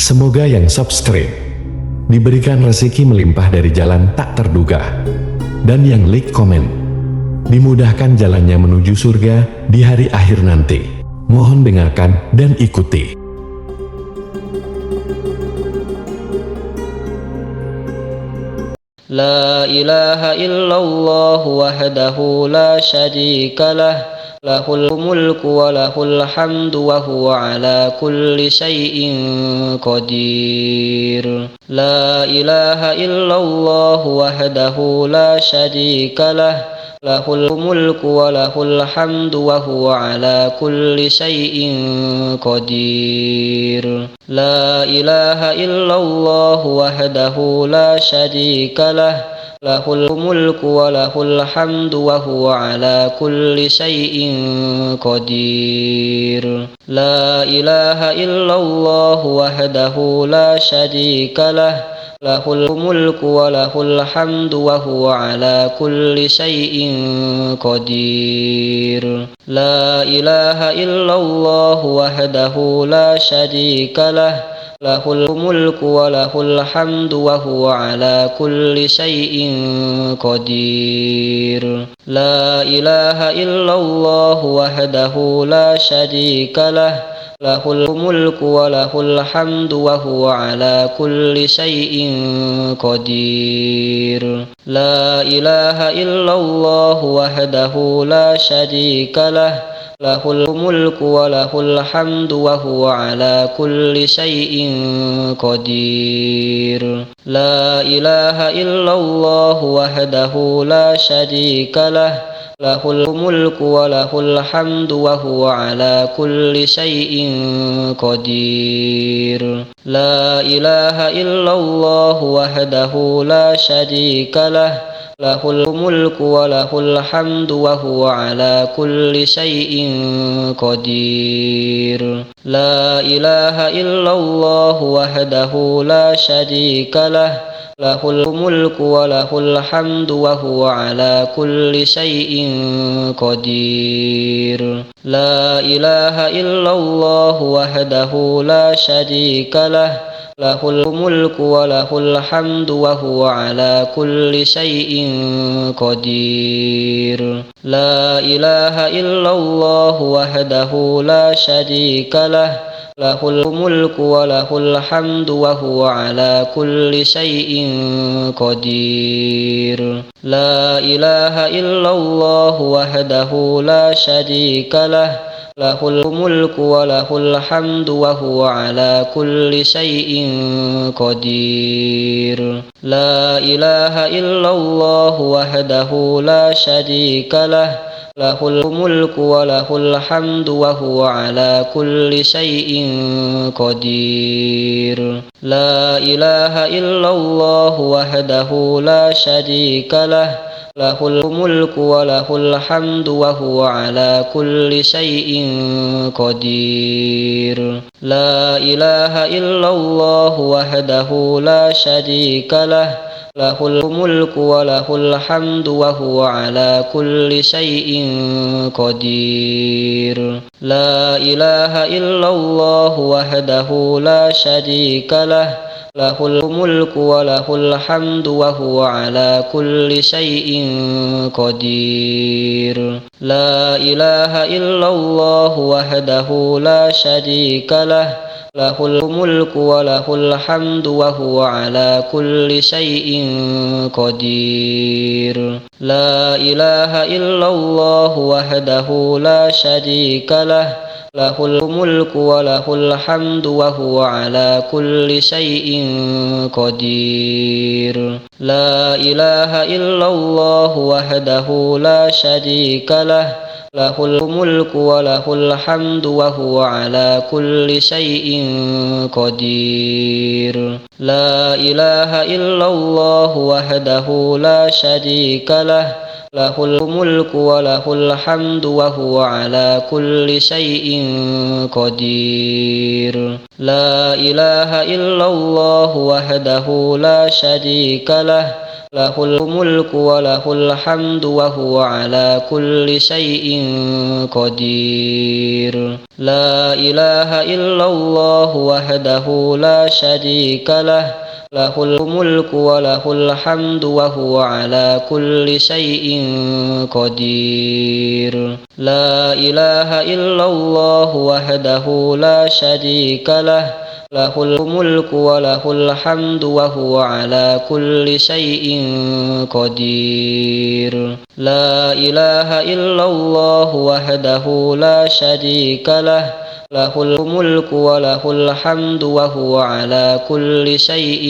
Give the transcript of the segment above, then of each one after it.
Semoga yang subscribe diberikan rezeki melimpah dari jalan tak terduga, dan yang like komen dimudahkan jalannya menuju surga di hari akhir nanti. Mohon dengarkan dan ikuti. La ilaha illallah wahdahu la syarika lah, lahul mulku wa lahul hamdu wa huwa ala kulli syai'in qadir. La ilaha illallah wahdahu la syarika lah, lahul mulku wa lahul hamdu wa huwa ala kulli syai'in qadir. La ilaha illallah wahdahu la syarika lah, lahul mulku wa lahul hamdu wa huwa ala kulli syai'in qadir. La ilaha illallah wahdahu la syarika lah, lahul mulku wa lahul hamdu wa huwa ala kulli syai'in qadir. La ilaha illallah wahdahu la syarika lah, lahul mulku wa lahul hamdu wa huwa ala kulli syai'in qadir. La ilaha illallah wahdahu la syarika lah, lahul mulku wa lahul hamdu wa huwa ala kulli syai'in qadir. La ilaha illallah wahdahu la syarika lah, lahul mulku wa lahul hamdu wa huwa ala kulli syai'in qadir. La ilaha illallah wahdahu la syarika lah, lahul mulku wa lahul hamdu wa huwa ala kulli syai'in qadir. La ilaha illallah wahdahu la syarika lah, lahul mulku wa lahul hamdu wa huwa ala kulli syai'in qadir. La ilaha illallah wahdahu la syarika lah, lahul mulku wa lahul hamdu wa huwa ala kulli syai'in qadir. La ilaha illallah wahdahu la syarika lah, lahul mulku wa lahul hamdu wa huwa ala kulli syai'in qadir. La ilaha illallah wahdahu la syarika lah, lahul mulku wa lahul hamdu wa huwa ala kulli syai'in qadir. La ilaha illallah wahdahu la syarika lah, lahul mulku wa lahul hamdu wa huwa ala kulli syai'in qadir. La ilaha illallah wahdahu la syarika lah, lahul mulku wa lahul hamdu wa huwa ala kulli syai'in qadir. La ilaha illallah wahdahu la syarika lah, lahul mulku wa lahul hamdu wa huwa ala kulli syai'in qadir. La ilaha illallah wahdahu la syarika lah, lahul mulku wa lahul hamdu wa huwa ala kulli syai'in qadir. La ilaha illallah wahdahu la syarika lah, lahul mulku wa lahul hamdu wa huwa ala kulli syai'in qadir. La ilaha illallah wahdahu la syarika lah, lahul mulku wa lahul hamdu wa huwa ala kulli syai'in qadir. La ilaha illallah wahdahu la syarika lah, lahul mulku wa lahul hamdu wa huwa ala kulli syai'in qadir. La ilaha illallah wahdahu la syarika lah, lahul mulku wa lahul hamdu wa huwa ala kulli syai'in qadir. La ilaha illallah wahdahu la syarika lah, lahul mulku wa lahul hamdu wa huwa ala kulli syai'in qadir. La ilaha illallah wahdahu la syarika lah, له الملك وله الحمد وهو على كل شيء قدير لا إله إلا الله وحده لا شريك له له الملك وله الحمد وهو على كل شيء قدير لا إله إلا الله وحده لا شريك له له الملك وله الحمد وهو على كل شيء قدير لا إله إلا الله وحده لا شريك له له الملك وله الحمد وهو على كل شيء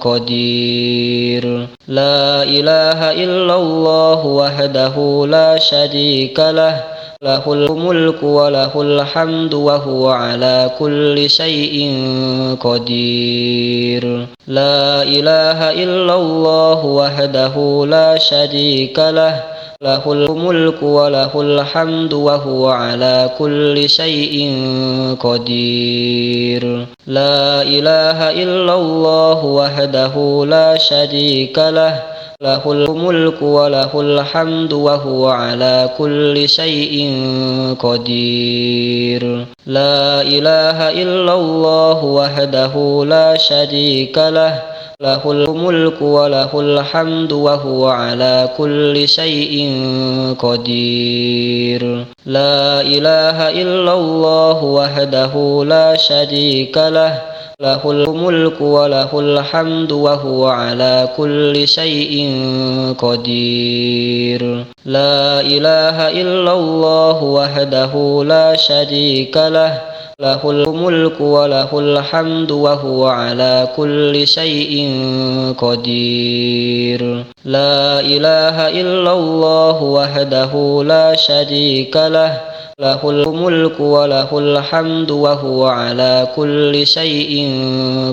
قدير لا إله إلا الله وحده لا شريك له له الملك وله الحمد وهو على كل شيء قدير لا إله إلا الله وحده لا شريك له له الملك وله الحمد وهو على كل شيء قدير لا إله إلا الله وحده لا شريك له له الملك وله الحمد وهو على كل شيء قدير لا إله إلا الله وحده لا شريك له له الملك وله الحمد وهو على كل شيء قدير لا إله إلا الله وحده لا شريك له له الملك وله الحمد وهو على كل شيء قدير لا إله إلا الله وحده لا شريك له له الملك وله الحمد وهو على كل شيء قدير لا إله إلا الله وحده لا شريك له له الملك وله الحمد وهو على كل شيء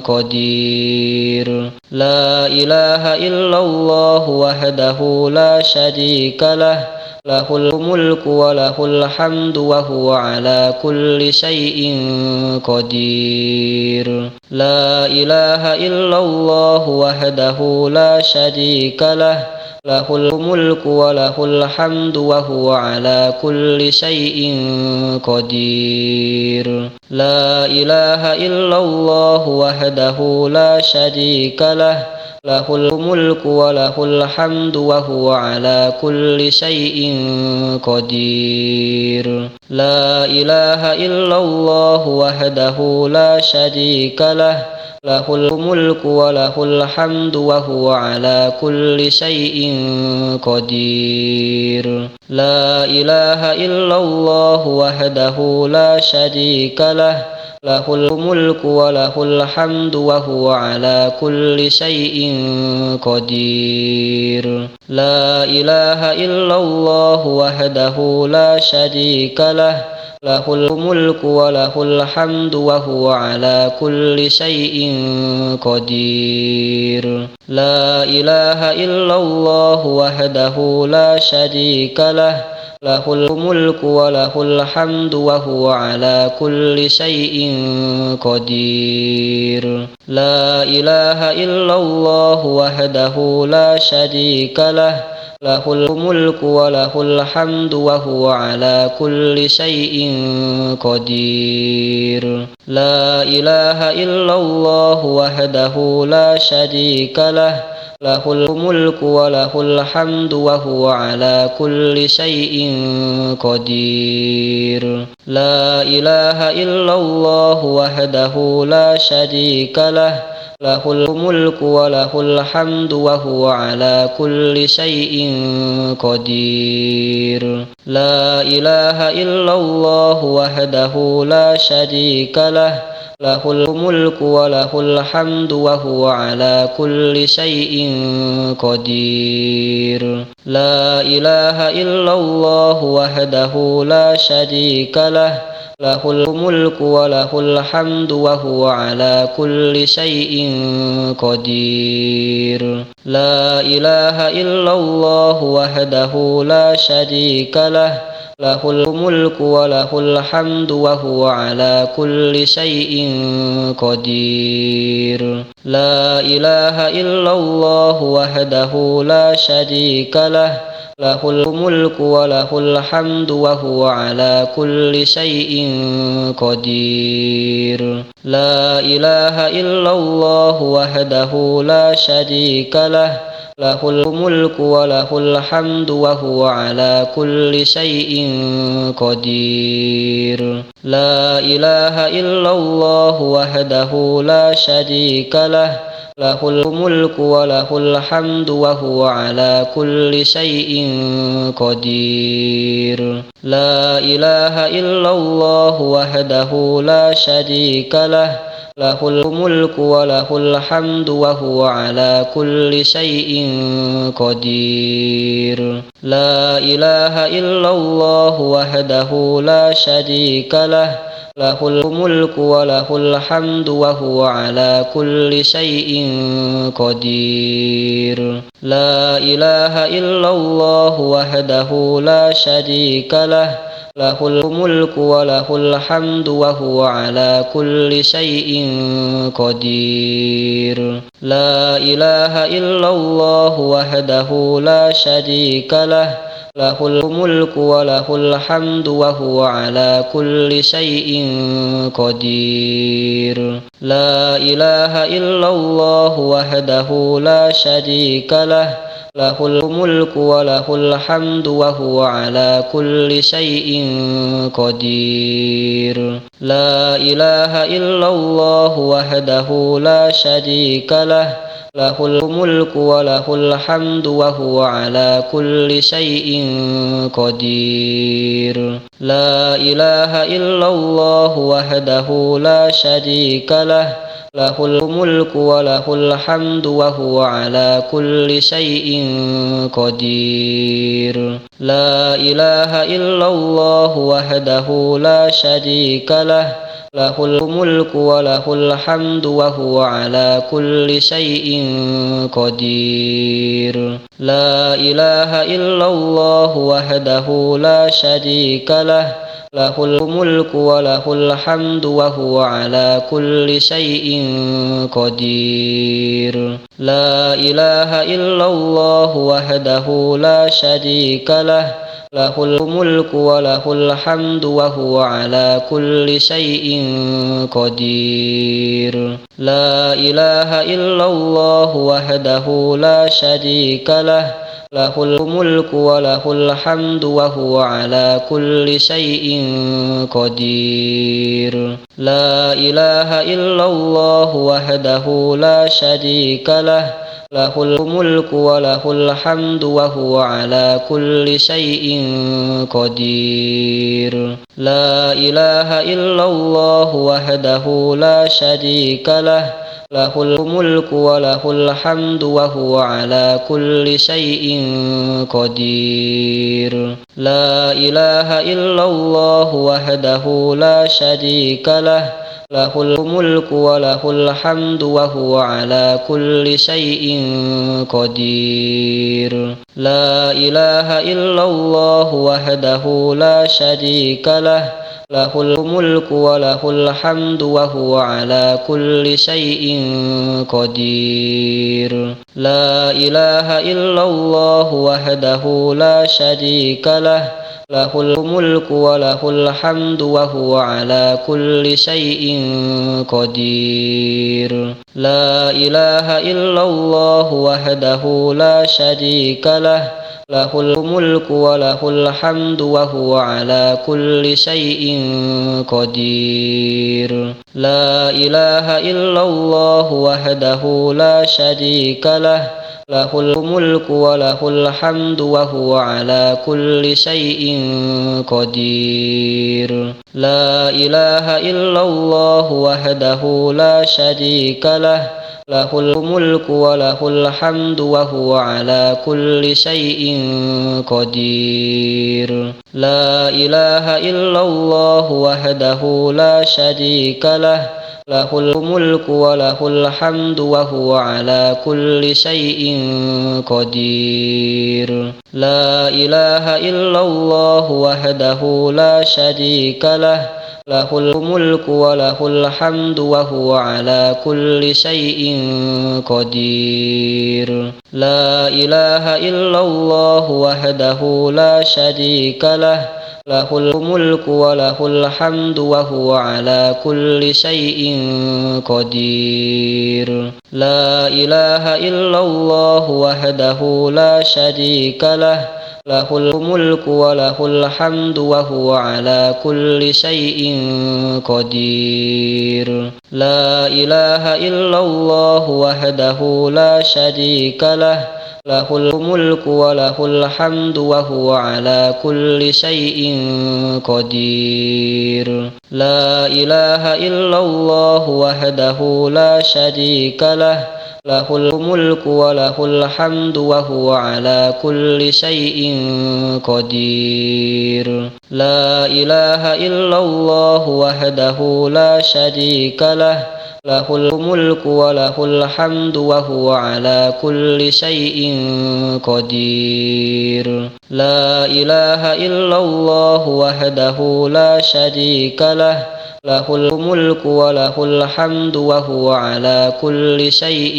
قدير لا إله إلا الله وحده لا شريك له له الملك وله الحمد وهو على كل شيء قدير لا إله إلا الله وحده لا شريك له له الملك وله الحمد وهو على كل شيء قدير لا إله إلا الله وحده لا شريك له له الملك وله الحمد وهو على كل شيء قدير لا إله إلا الله وحده لا شريك له له الملك وله الحمد وهو على كل شيء قدير لا إله إلا الله وحده لا شريك له له الملك وله الحمد وهو على كل شيء قدير لا إله إلا الله وحده لا شريك له له الملك وله الحمد وهو على كل شيء قدير لا إله إلا الله وحده لا شريك له له الملك وله الحمد وهو على كل شيء قدير لا إله إلا الله وحده لا شريك له له الملك وله الحمد وهو على كل شيء قدير لا إله إلا الله وحده لا شريك له له الملك وله الحمد وهو على كل شيء قدير لا إله إلا الله وحده لا شريك له له الملك وله الحمد وهو على كل شيء قدير لا إله إلا الله وحده لا شريك له له الملك وله الحمد وهو على كل شيء قدير لا إله إلا الله وحده لا شريك له له الملك وله الحمد وهو على كل شيء قدير لا إله إلا الله وحده لا شريك له له الملك وله الحمد وهو على كل شيء قدير لا إله إلا الله وحده لا شريك له له الملك وله الحمد وهو على كل شيء قدير لا إله إلا الله وحده لا شريك له له الملك وله الحمد وهو على كل شيء قدير لا إله إلا الله وحده لا شريك له له الملك وله الحمد وهو على كل شيء قدير لا إله إلا الله وحده لا شريك له له الملك وله الحمد وهو على كل شيء قدير لا إله إلا الله وحده لا شريك له له الملك وله الحمد وهو على كل شيء قدير لا إله إلا الله وحده لا شريك له له الملك وله الحمد وهو على كل شيء قدير لا إله إلا الله وحده لا شريك له له الملك وله الحمد وهو على كل شيء قدير لا إله إلا الله وحده لا شريك له له الملك وله الحمد وهو على كل شيء قدير لا إله إلا الله وحده لا شريك له له الملك وله الحمد وهو على كل شيء قدير لا إله إلا الله وحده لا شريك له له الملك وله الحمد وهو على كل شيء قدير لا إله إلا الله وحده لا شريك له له الملك وله الحمد وهو على كل شيء قدير لا إله إلا الله وحده لا شريك له له الملك وله الحمد وهو على كل شيء قدير لا إله إلا الله وحده لا شريك له له الملك وله الحمد وهو على كل شيء قدير لا إله إلا الله وحده لا شريك له له الملك وله الحمد وهو على كل شيء قدير لا إله إلا الله وحده لا شريك له له الملك وله الحمد وهو على كل شيء قدير لا إله إلا الله وحده لا شريك له له الملك وله الحمد وهو على كل شيء قدير لا إله إلا الله وحده لا شريك له له الملك وله الحمد وهو على كل شيء قدير لا إله إلا الله وحده لا شريك له له الملك وله الحمد وهو على كل شيء قدير لا إله إلا الله وحده لا شريك له له الملك وله الحمد وهو على كل شيء قدير لا إله إلا الله وحده لا شريك له له الملك وله الحمد وهو على كل شيء قدير لا إله إلا الله وحده لا شريك له له الملك وله الحمد وهو على كل شيء قدير لا إله إلا الله وحده لا شريك له له الملك وله الحمد وهو على كل شيء قدير لا إله إلا الله وحده لا شريك له له الملك وله الحمد وهو على كل شيء قدير. لا إله إلا الله وحده لا شريك له، له الملك وله الحمد وهو على كل شيء قدير. لا إله إلا الله وحده لا شريك له، له الملك وله الحمد وهو على كل شيء قدير. لا إله إلا الله وحده لا شريك له، له الملك وله الحمد وهو على كل شيء قدير. لا إله إلا الله وحده لا شريك له، له الملك وله الحمد وهو على كل شيء قدير. لا إله إلا الله وحده لا شريك له، له الملك وله الحمد وهو على كل شيء قدير. لا إله إلا الله وحده لا شريك له، له الملك وله الحمد وهو على كل شيء قدير. لا إله إلا الله وحده لا شريك له، له الملك وله الحمد وهو على كل شيء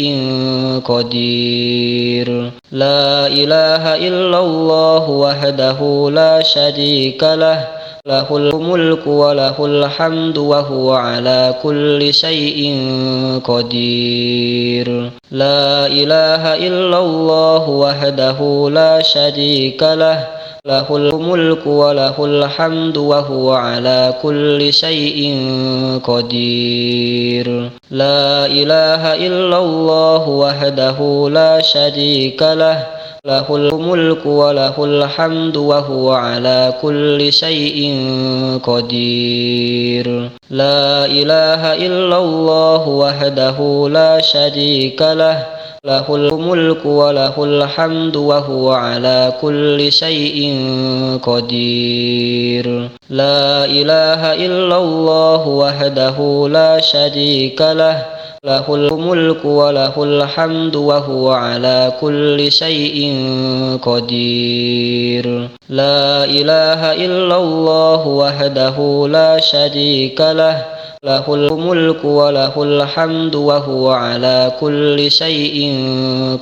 قدير. لا إله إلا الله وحده لا شريك له، له الملك وله الحمد وهو على كل شيء قدير. لا إله إلا الله وحده لا شريك له، له الملك وله الحمد وهو على كل شيء قدير. لا إله إلا الله وحده لا شريك له، له الملك وله الحمد وهو على كل شيء قدير. لا إله إلا الله وحده لا شريك له، له الملك وله الحمد وهو على كل شيء قدير. لا إله إلا الله وحده لا شريك له، له الملك وله الحمد وهو على كل شيء قدير. لا إله إلا الله وحده لا شريك له، له الملك وله الحمد وهو على كل شيء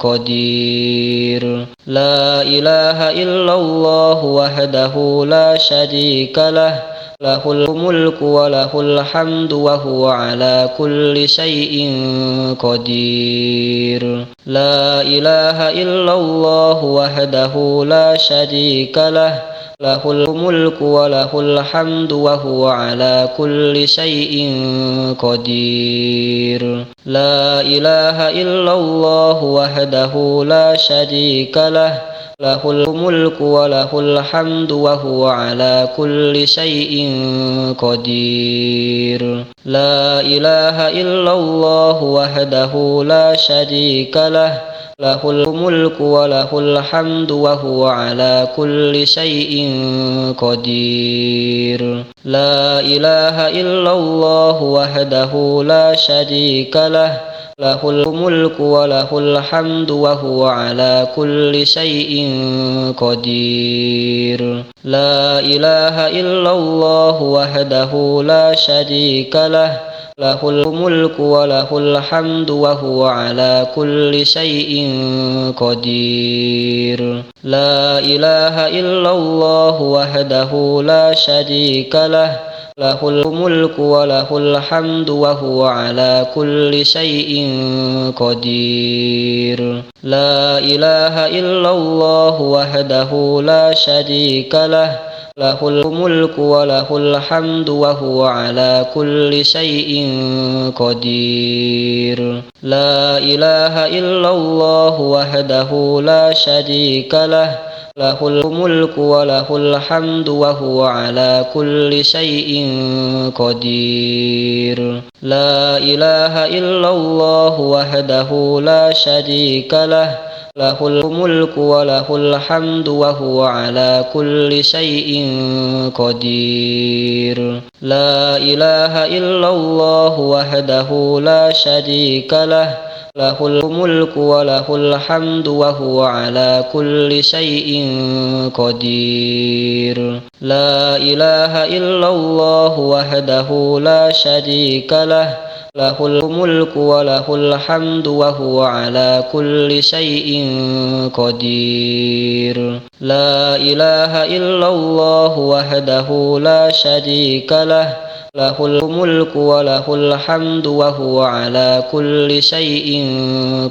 قدير. لا إله إلا الله وحده لا شريك له، له الملك وله الحمد وهو على كل شيء قدير. لا إله إلا الله وحده لا شريك له، له الملك وله الحمد وهو على كل شيء قدير. لا إله إلا الله وحده لا شريك له، له الملك وله الحمد وهو على كل شيء قدير. لا إله إلا الله وحده لا شريك له، له الملك وله الحمد وهو على كل شيء قدير. لا إله إلا الله وحده لا شريك له، له الملك وله الحمد وهو على كل شيء قدير. لا إله إلا الله وحده لا شريك له، له الملك وله الحمد وهو على كل شيء قدير. لا إله إلا الله وحده لا شريك له، له الملك وله الحمد وهو على كل شيء قدير. لا إله إلا الله وحده لا شريك له، له الملك وله الحمد وهو على كل شيء قدير. لا إله إلا الله وحده لا شريك له، له الملك وله الحمد وهو على كل شيء قدير لا إله إلا الله وحده لا شريك له له الملك وله الحمد وهو على كل شيء قدير لا إله إلا الله وحده لا شريك له له الملك وله الحمد وهو على كل شيء قدير لا إله إلا الله وحده لا شريك له له الملك وله الحمد وهو على كل شيء قدير لا إله إلا الله وحده لا شريك له له الملك وله الحمد وهو على كل شيء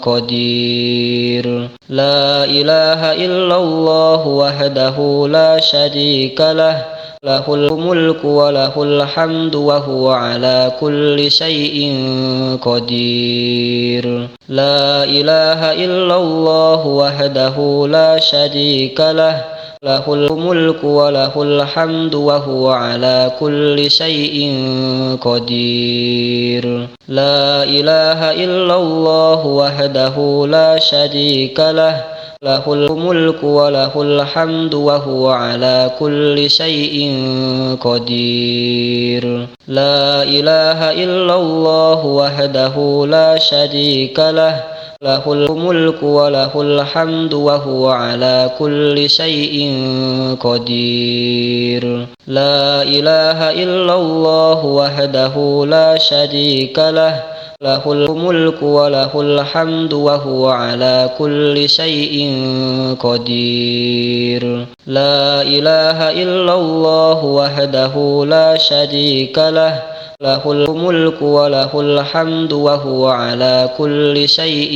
قدير لا إله إلا الله وحده لا شريك له له الملك وله الحمد وهو على كل شيء قدير لا إله إلا الله وحده لا شريك له له الملك وله الحمد وهو على كل شيء قدير لا إله إلا الله وحده لا شريك له له الملك وله الحمد وهو على كل شيء قدير لا إله إلا الله وحده لا شريك له له الملك وله الحمد وهو على كل شيء قدير لا إله إلا الله وحده لا شريك له له الملك وله الحمد وهو على كل شيء قدير لا إله إلا الله وحده لا شريك له له الملك وله الحمد وهو على كل شيء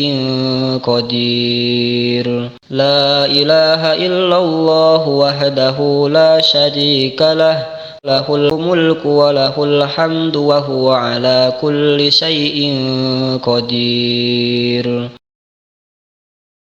قدير لا إله إلا الله وحده لا شريك له له الملك وله الحمد وهو على كل شيء قدير